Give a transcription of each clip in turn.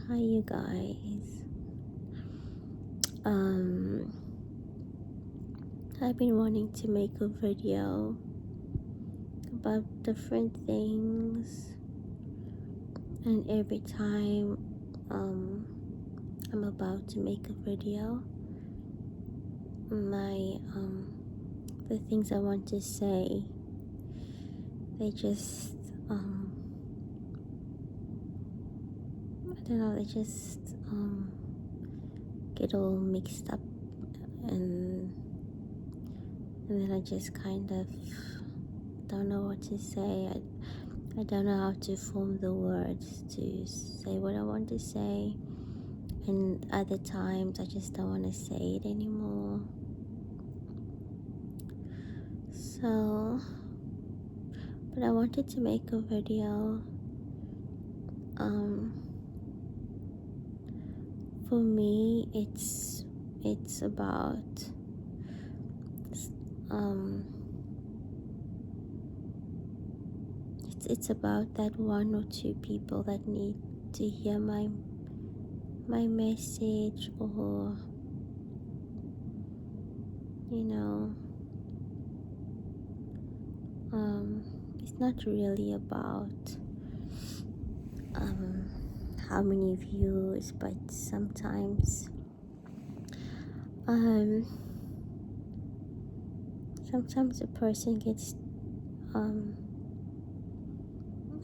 Hi you guys. Um I've been wanting to make a video about different things, and every time I'm about to make a video, my the things I want to say, they just I don't know, they just get all mixed up, and then I just kind of don't know what to say. I don't know how to form the words to say what I want to say, and other times I just don't want to say it anymore. So, but I wanted to make a video. For me, it's about it's about that one or two people that need to hear my message, or you know, it's not really about how many views, but sometimes sometimes a person gets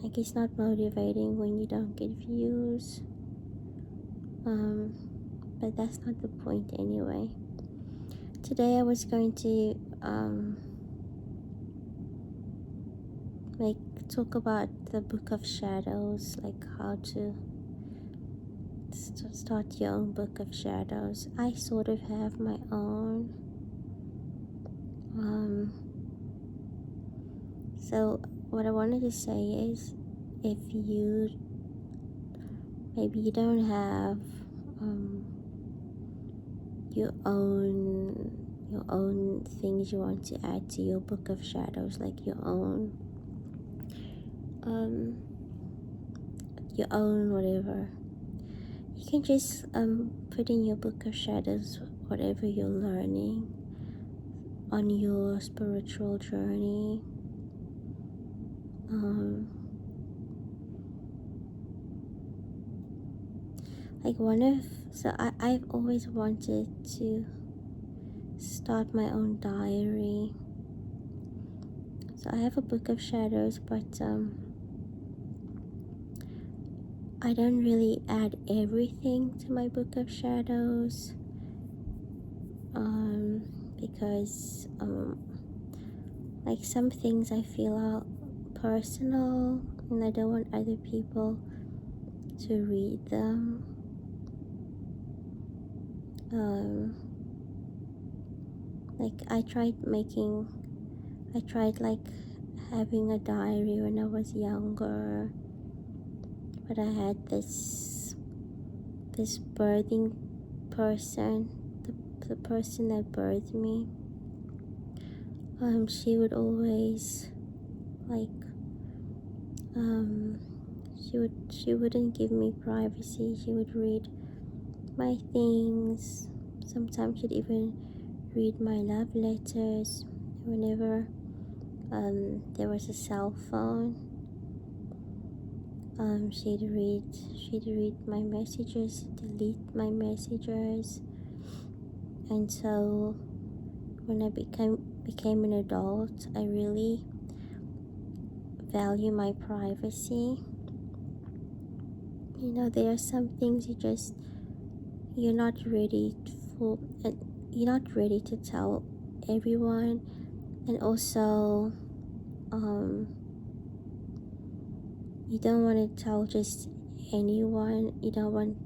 like, it's not motivating when you don't get views, but that's not the point anyway. Today I was going to talk about the Book of Shadows, like how to start your own Book of Shadows. I sort of have my own. So what I wanted to say is, if maybe you don't have your own things you want to add to your Book of Shadows, like your own whatever, you can just put in your Book of Shadows whatever you're learning on your spiritual journey. I've always wanted to start my own diary. So I have a Book of Shadows, but I don't really add everything to my Book of Shadows, because like, some things I feel are personal and I don't want other people to read them. Like, I tried like having a diary when I was younger, but I had this birthing person, the person that birthed me. She would always, like, she wouldn't give me privacy. She would read my things. Sometimes she'd even read my love letters. Whenever there was a cell phone, she'd read my messages, delete my messages. And so when I became an adult, I really value my privacy. You know, there are some things you're not ready for, and you're not ready to tell everyone. And also you don't want to tell just anyone. You don't want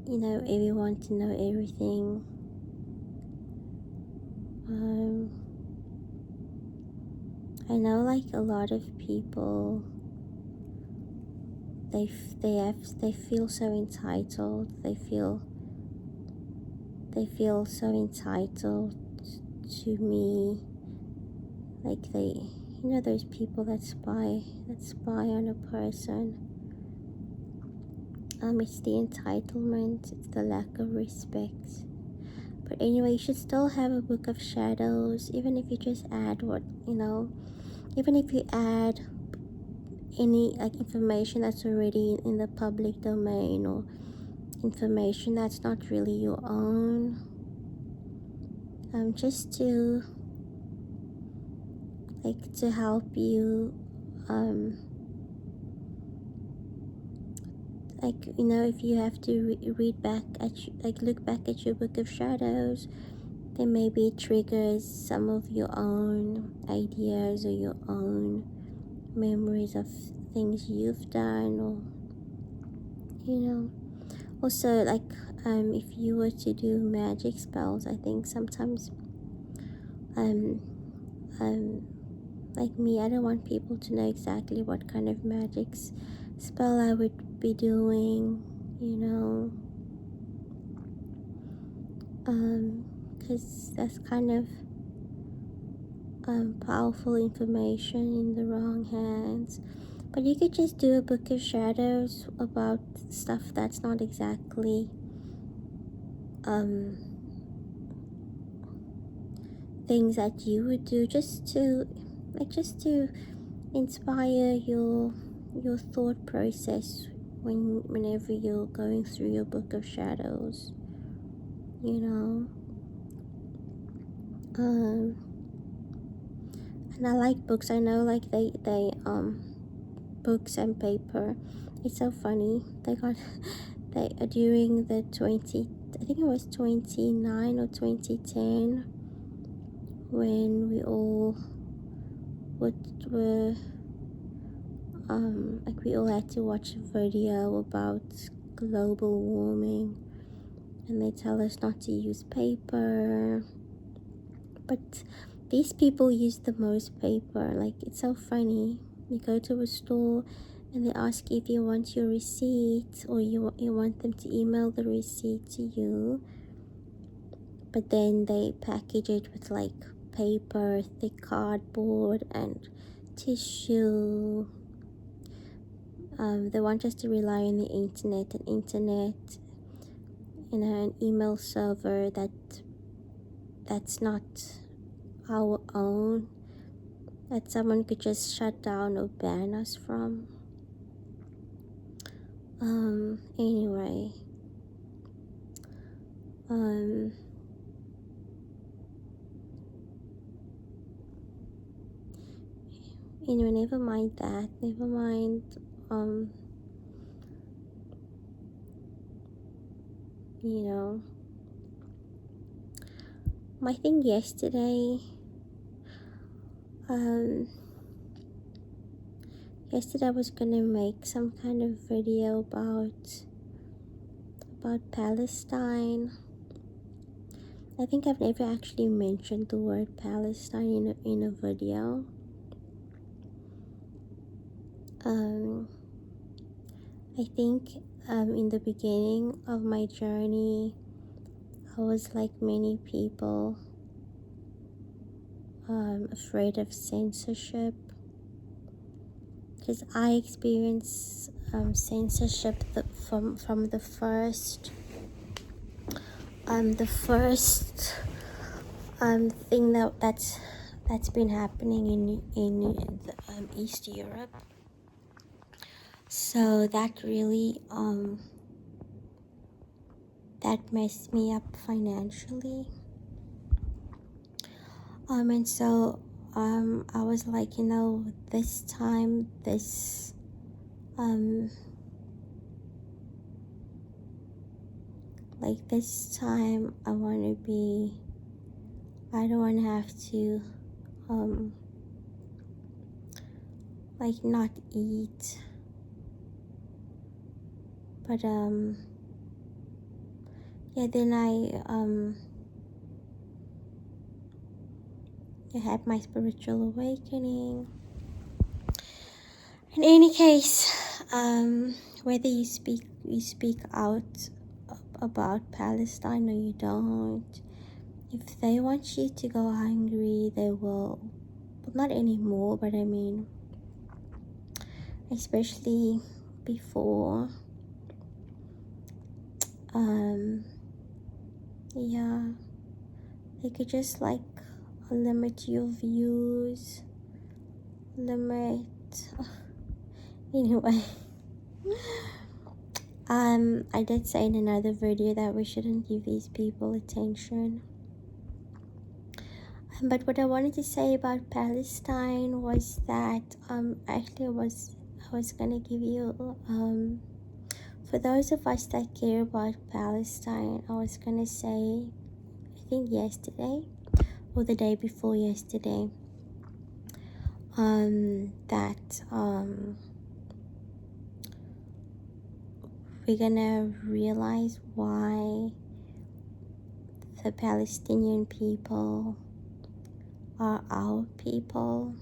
everyone to know everything. I know, like, a lot of people, they feel so entitled. They feel so entitled to me. Like, those people that spy on a person. It's the entitlement, it's the lack of respect. But anyway, you should still have a book of shadows, even if you just add even if you add any like information that's already in the public domain, or information that's not really your own, just to help you, if you have to read back at look back at your book of shadows, then maybe it triggers some of your own ideas or your own memories of things you've done, or also if you were to do magic spells, I think sometimes um like me, I don't want people to know exactly what kind of magic spell I would be doing, because that's kind of powerful information in the wrong hands. But you could just do a book of shadows about stuff that's not exactly things that you would do, just to inspire your thought process whenever you're going through your book of shadows, and I like books. I know, like, they books and paper, it's so funny, they got they during the I think it was 29 or 2010, when we all were we all had to watch a video about global warming, and they tell us not to use paper, but these people use the most paper. Like, it's so funny. You go to a store and they ask you if you want your receipt, or you want them to email the receipt to you, but then they package it with like paper, thick cardboard, and tissue. They want us to rely on the internet, an email server that's not our own, that someone could just shut down or ban us from. Anyway, never mind that. Never mind. My thing yesterday. Yesterday I was gonna make some kind of video about Palestine. I think I've never actually mentioned the word Palestine in a video. I think in the beginning of my journey, I was like many people, afraid of censorship, because I experienced censorship from the first thing that's been happening in East Europe. So that really that messed me up financially. And so I was like, this time I don't want to have to not eat, but then I had my spiritual awakening. In any case, whether you speak out about Palestine or you don't, if they want you to go hungry, they will. But not anymore, but I mean, especially before, yeah, they could just like limit your views, limit anyway. I did say in another video that we shouldn't give these people attention. But what I wanted to say about Palestine was that actually I was gonna give you for those of us that care about Palestine, I was gonna say, I think yesterday or the day before yesterday, that we're gonna realize why the Palestinian people are our people.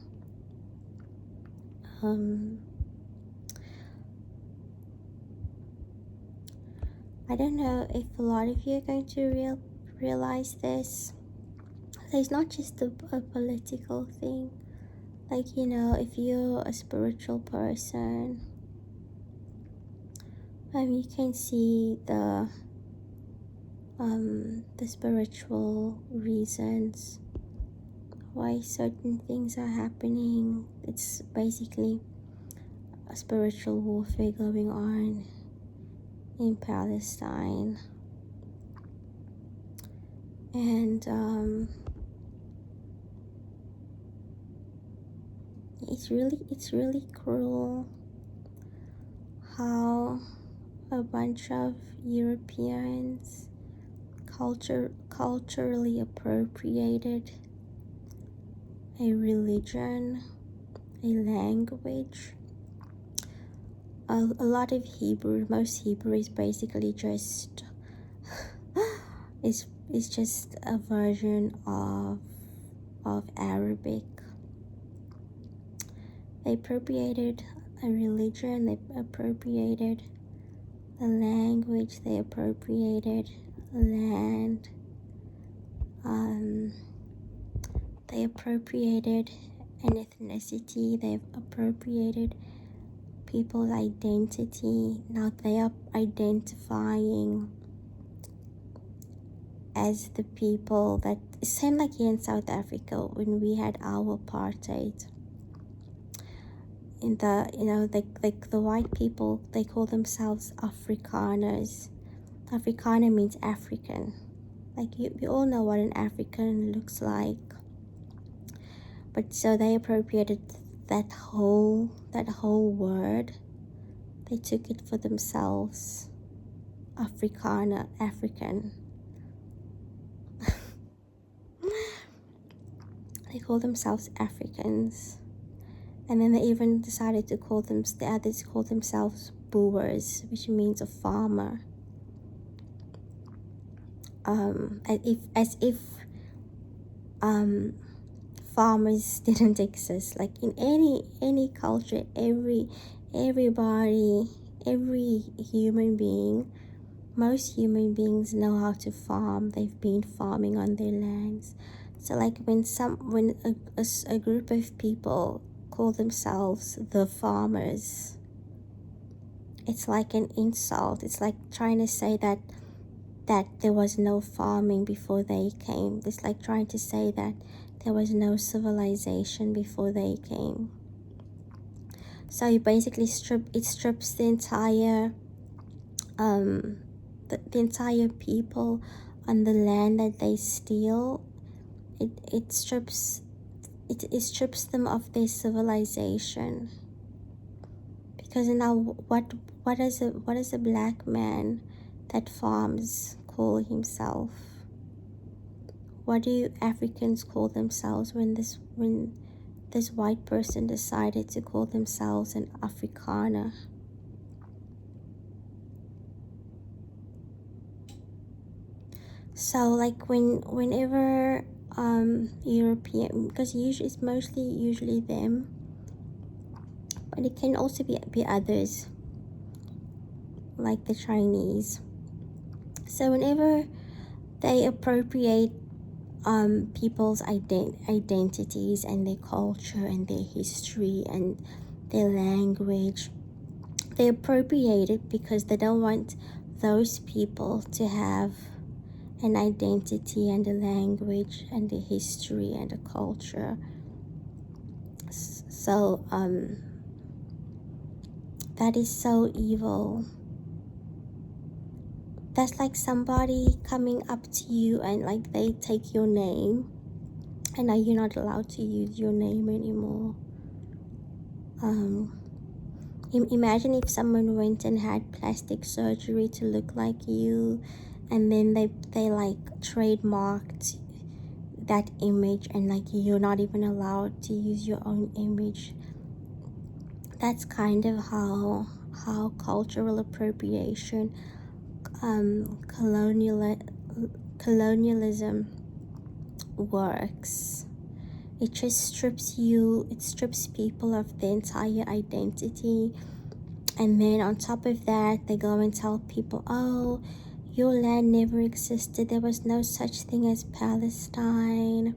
I don't know if a lot of you are going to realize this. It's not just a political thing. Like, you know, if you're a spiritual person, you can see the spiritual reasons why certain things are happening. It's basically a spiritual warfare going on in Palestine, and it's really cruel how a bunch of Europeans culturally appropriated a religion, a language. A lot of Hebrew, most Hebrew is basically just is just a version of Arabic. They appropriated a religion, they appropriated a language, they appropriated land, they appropriated an ethnicity, they've appropriated people's identity. Now they are identifying as the people that, same like here in South Africa when we had our apartheid. In the, you know, like the white people, they call themselves Afrikaners. Afrikaner means African. Like you all know what an African looks like. But so they appropriated that whole word. They took it for themselves. Afrikaner, African. They call themselves Africans. And then they even decided to call them, the others call themselves Boers, which means a farmer. As if farmers didn't exist. Like in any culture, everybody, every human being, most human beings know how to farm. They've been farming on their lands. So like when a group of people call themselves the farmers, it's like an insult. It's like trying to say that there was no farming before they came. It's like trying to say that there was no civilization before they came. So you basically strips the entire the entire people on the land that they steal. It strips them of their civilization. Because now what is a black man that farms call himself? What do Africans call themselves when this white person decided to call themselves an Afrikaner? So like whenever European, because usually it's usually them, but it can also be others like the Chinese. So whenever they appropriate people's identities and their culture and their history and their language, they appropriate it because they don't want those people to have and identity and the language and the history and the culture. So that is so evil. That's like somebody coming up to you and like they take your name, and now you're not allowed to use your name anymore. Imagine if someone went and had plastic surgery to look like you, and then they like trademarked that image, and like you're not even allowed to use your own image. That's kind of how cultural appropriation, colonialism works. It just strips people of their entire identity, and then on top of that they go and tell people, oh, your land never existed, there was no such thing as Palestine.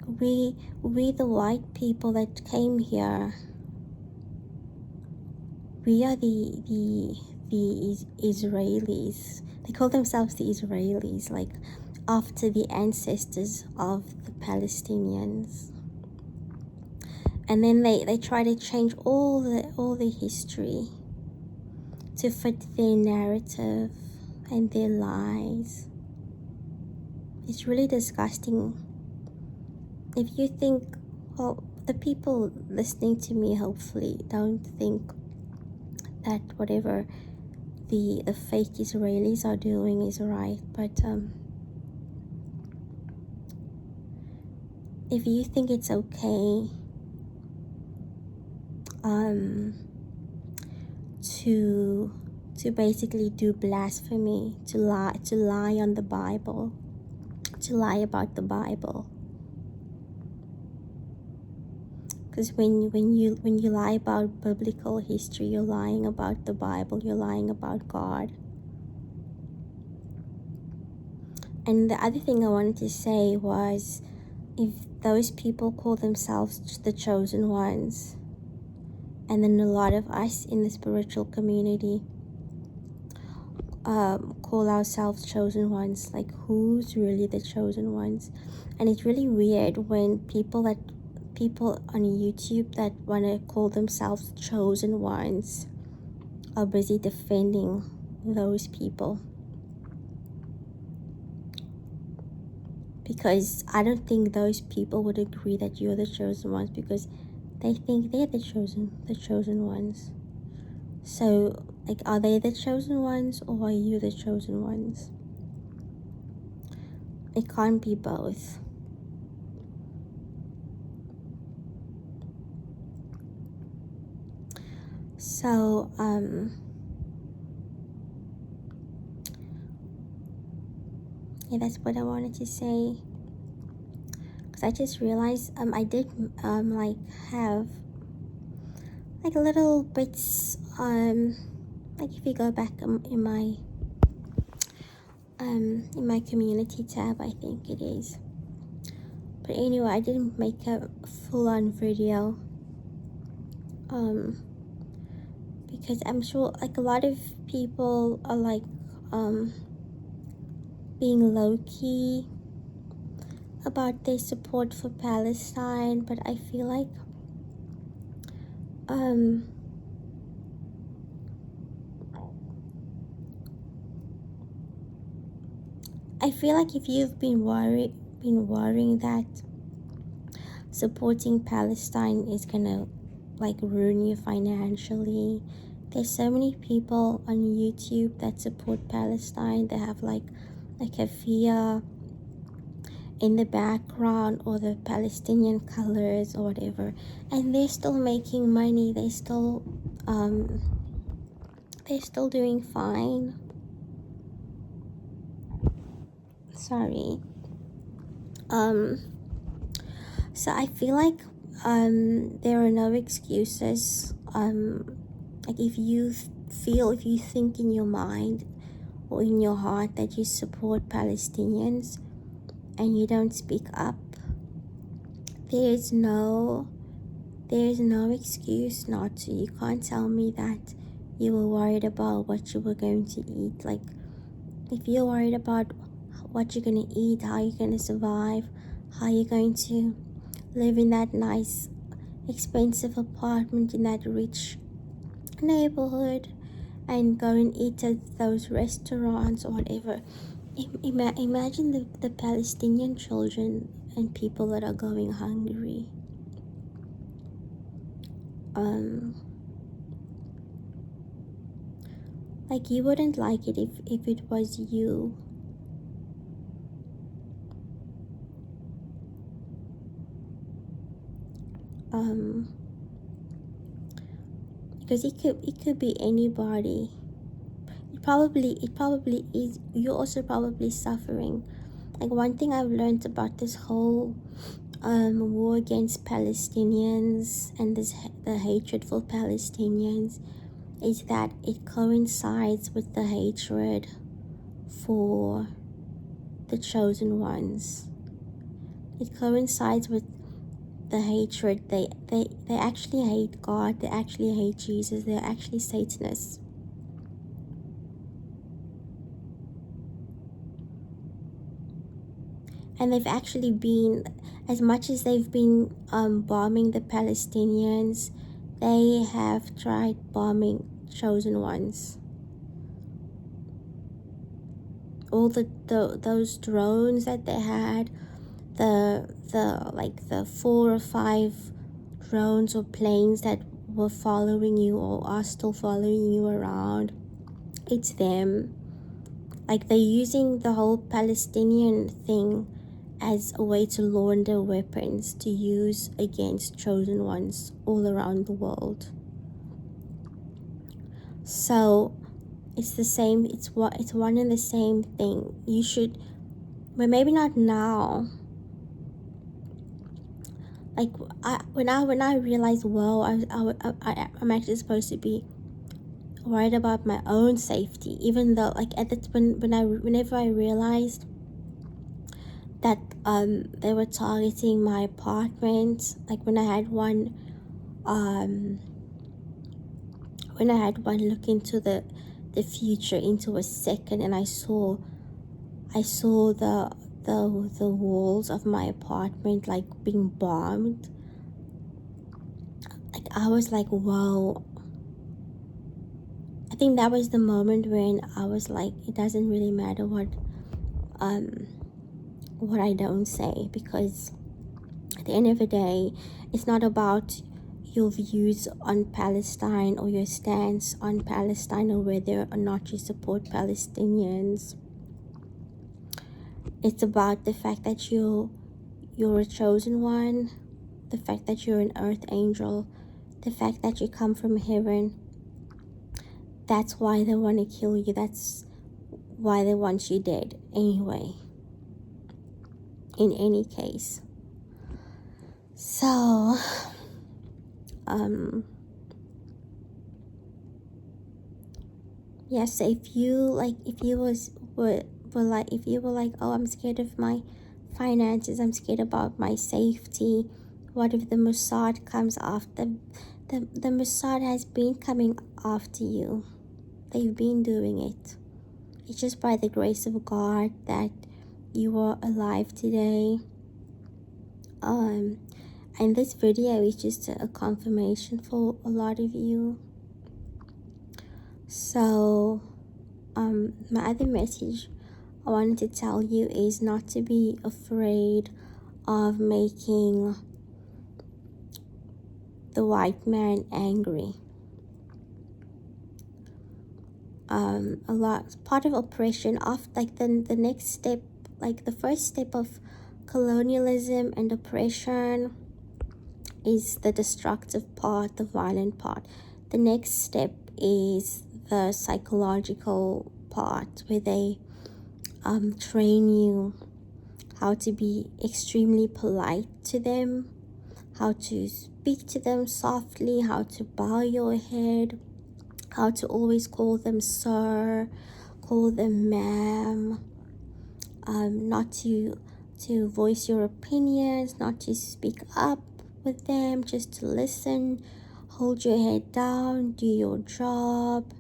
We the white people that came here, we are the Israelis. They call themselves the Israelis, like after the ancestors of the Palestinians. And then they try to change all the history to fit their narrative and their lies. It's really disgusting. If you think, well, the people listening to me hopefully don't think that whatever the fake Israelis are doing is right, but if you think it's okay to basically do blasphemy, to lie on the Bible, to lie about the Bible, because when you lie about biblical history, you're lying about the Bible, you're lying about God. And the other thing I wanted to say was, if those people call themselves the chosen ones, and then a lot of us in the spiritual community call ourselves chosen ones, like who's really the chosen ones? And it's really weird when people on YouTube that want to call themselves chosen ones are busy defending those people, because I don't think those people would agree that you're the chosen ones, because they think they're the chosen ones. So, like, are they the chosen ones, or are you the chosen ones? It can't be both. So, yeah, that's what I wanted to say. Because I just realized I did like have like little bits like if you go back in my community tab, I think it is. But anyway, I didn't make a full-on video because I'm sure like a lot of people are like being low-key about their support for Palestine, but I feel like if you've been worrying that supporting Palestine is gonna like ruin you financially, there's so many people on YouTube that support Palestine. They have like a fear in the background, or the Palestinian colors or whatever, and they're still making money. They're still doing fine. Sorry. So I feel like there are no excuses. Like if you think in your mind or in your heart that you support Palestinians and you don't speak up, there's no excuse not to. You can't tell me that you were worried about what you were going to eat. Like, if you're worried about what you're going to eat, how you're going to survive, how you're going to live in that nice, expensive apartment in that rich neighborhood, and go and eat at those restaurants or whatever. Imagine the Palestinian children and people that are going hungry. Like, you wouldn't like it if it was you. Because it could be anybody. It probably is. You're also probably suffering. Like, one thing I've learned about this whole war against Palestinians and the hatred for Palestinians is that it coincides with the hatred for the chosen ones. It coincides with the hatred. They actually hate God. They actually hate Jesus. They're actually Satanists. And they've actually been, as much as they've been bombing the Palestinians, they have tried bombing chosen ones. All those drones that they had, the 4 or 5 drones or planes that were following you or are still following you around, it's them. Like, they're using the whole Palestinian thing as a way to launder weapons to use against chosen ones all around the world. So it's the same. It's one and the same thing. You should, but maybe not now. Like, when I realized, whoa, I'm actually supposed to be worried about my own safety, even though, like, whenever I realized that they were targeting my apartment, like when I had one look into the future into a second, and I saw the walls of my apartment like being bombed. Like, I was like, whoa. I think that was the moment when I was like, it doesn't really matter what I don't say, because at the end of the day, it's not about your views on Palestine or your stance on Palestine or whether or not you support Palestinians. It's about the fact that you're a chosen one, the fact that you're an earth angel, the fact that you come from heaven. That's why they want to kill you. That's why they want you dead anyway. In any case. So, yeah, so if you were like, oh, I'm scared of my finances, I'm scared about my safety, what if the Mossad comes after? The Mossad has been coming after you. They've been doing it. It's just by the grace of God that you are alive today. And this video is just a confirmation for a lot of you. So, my other message I wanted to tell you is not to be afraid of making the white man angry. Part of oppression, the next step, like the first step of colonialism and oppression is the destructive part, the violent part. The next step is the psychological part, where they train you how to be extremely polite to them, how to speak to them softly, how to bow your head, how to always call them sir, call them ma'am, not to voice your opinions, not to speak up with them, just to listen, hold your head down, do your job,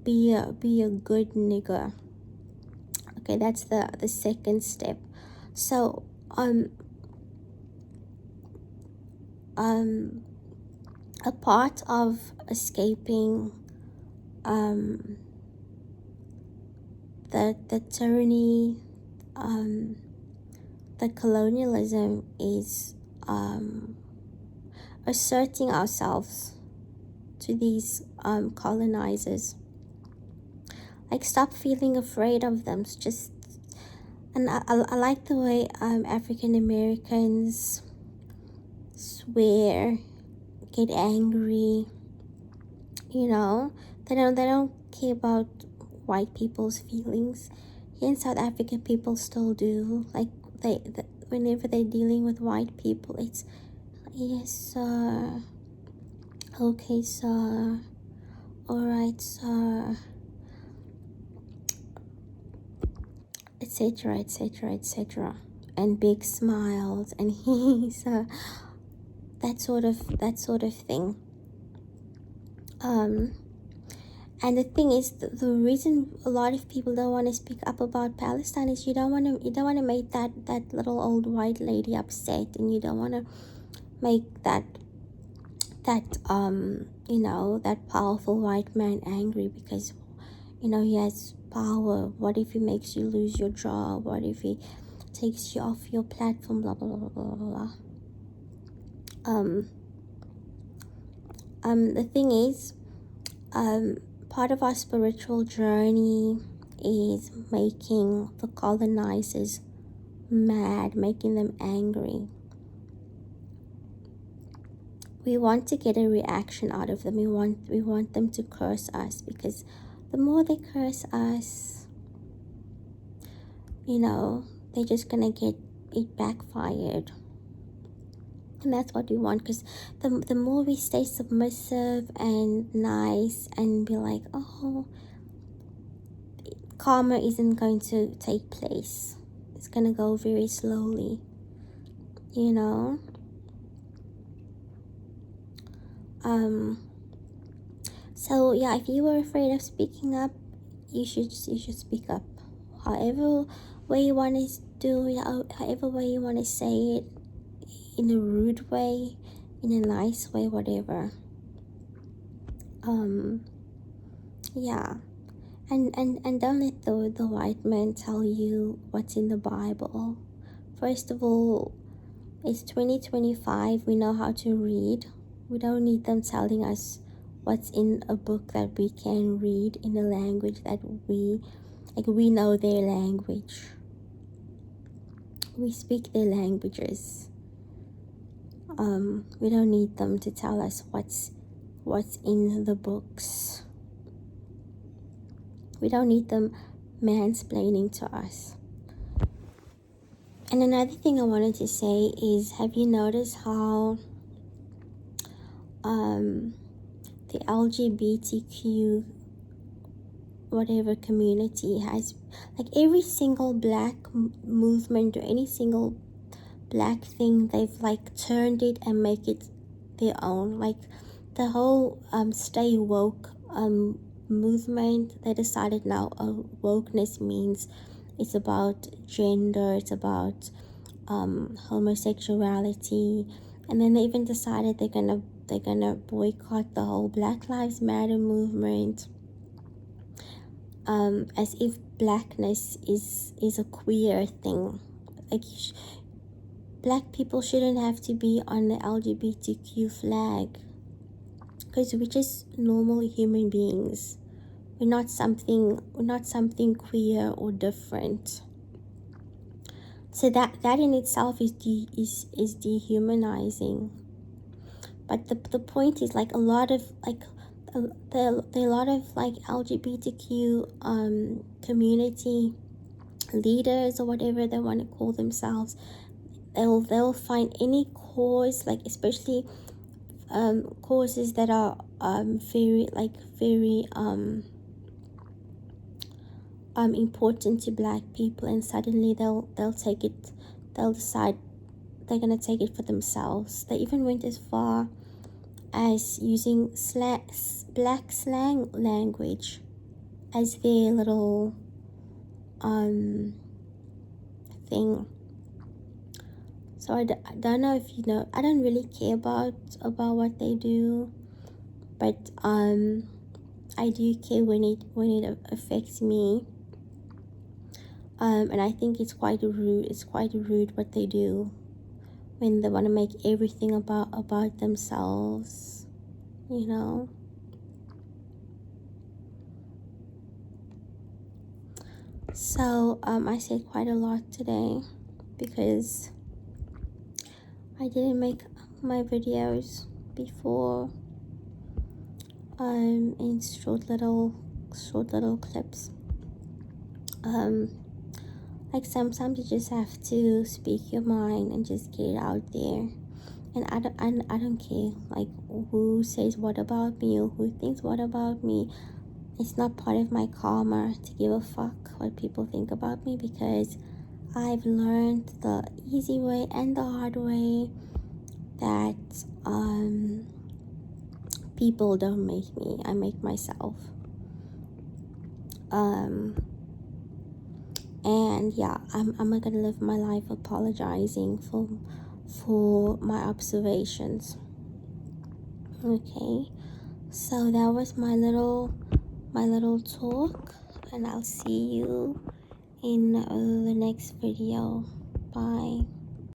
be a good nigger. Okay, that's the second step. So a part of escaping the tyranny, the colonialism, is asserting ourselves to these colonizers. Like, stop feeling afraid of them. Just, and I like the way African Americans swear, get angry. You know, they don't care about white people's feelings. Here in South Africa, people still do. Like, whenever they're dealing with white people, it's yes sir, okay sir, all right sir, etc., etc., etc., and big smiles, and he's that sort of thing. And the thing is, the reason a lot of people don't want to speak up about Palestine is you don't want to make that little old white lady upset, and you don't want to make that that powerful white man angry because he has power. What if he makes you lose your job? What if he takes you off your platform? Blah blah blah blah blah blah. The thing is, part of our spiritual journey is making the colonizers mad, making them angry. We want to get a reaction out of them. We want them to curse us, because the more they curse us, they're just gonna get it backfired. And that's what we want, because the more we stay submissive and nice and be like, oh, karma isn't going to take place. It's gonna go very slowly, So yeah, if you were afraid of speaking up, you should speak up. However way you want to do it, however way you want to say it, in a rude way, in a nice way, whatever. Yeah. And don't let the white man tell you what's in the Bible. First of all, it's 2025. We know how to read. We don't need them telling us what's in a book that we can read in a language that we know their language. We speak their languages. We don't need them to tell us what's in the books. We don't need them mansplaining to us. And another thing I wanted to say is, have you noticed how the LGBTQ whatever community has, like, every single black movement or any single black thing, they've like turned it and make it their own. Like the whole stay woke movement, they decided now wokeness means it's about gender, it's about homosexuality, and then they even decided they're gonna boycott the whole Black Lives Matter movement, as if blackness is a queer thing. Like, black people shouldn't have to be on the LGBTQ flag, because we're just normal human beings. We're not something queer or different. So that in itself is dehumanizing. But the point is, like, a lot of LGBTQ community leaders, or whatever they want to call themselves, they'll find any cause, like especially causes that are very important to black people, and suddenly they'll decide they're gonna take it for themselves. They even went as far as using black slang language as their little thing. So I don't know if you know, I don't really care about what they do, but I do care when it affects me. And I think it's quite rude. It's quite rude what they do when they want to make everything about themselves, you know. So I said quite a lot today because I didn't make my videos before in short little clips. Like sometimes you just have to speak your mind and just get it out there. And I don't care like who says what about me or who thinks what about me. It's not part of my karma to give a fuck what people think about me, because I've learned the easy way and the hard way that people don't make me, I make myself. And yeah, I'm not gonna live my life apologizing for my observations. Okay, so that was my little talk, and I'll see you in the next video. Bye.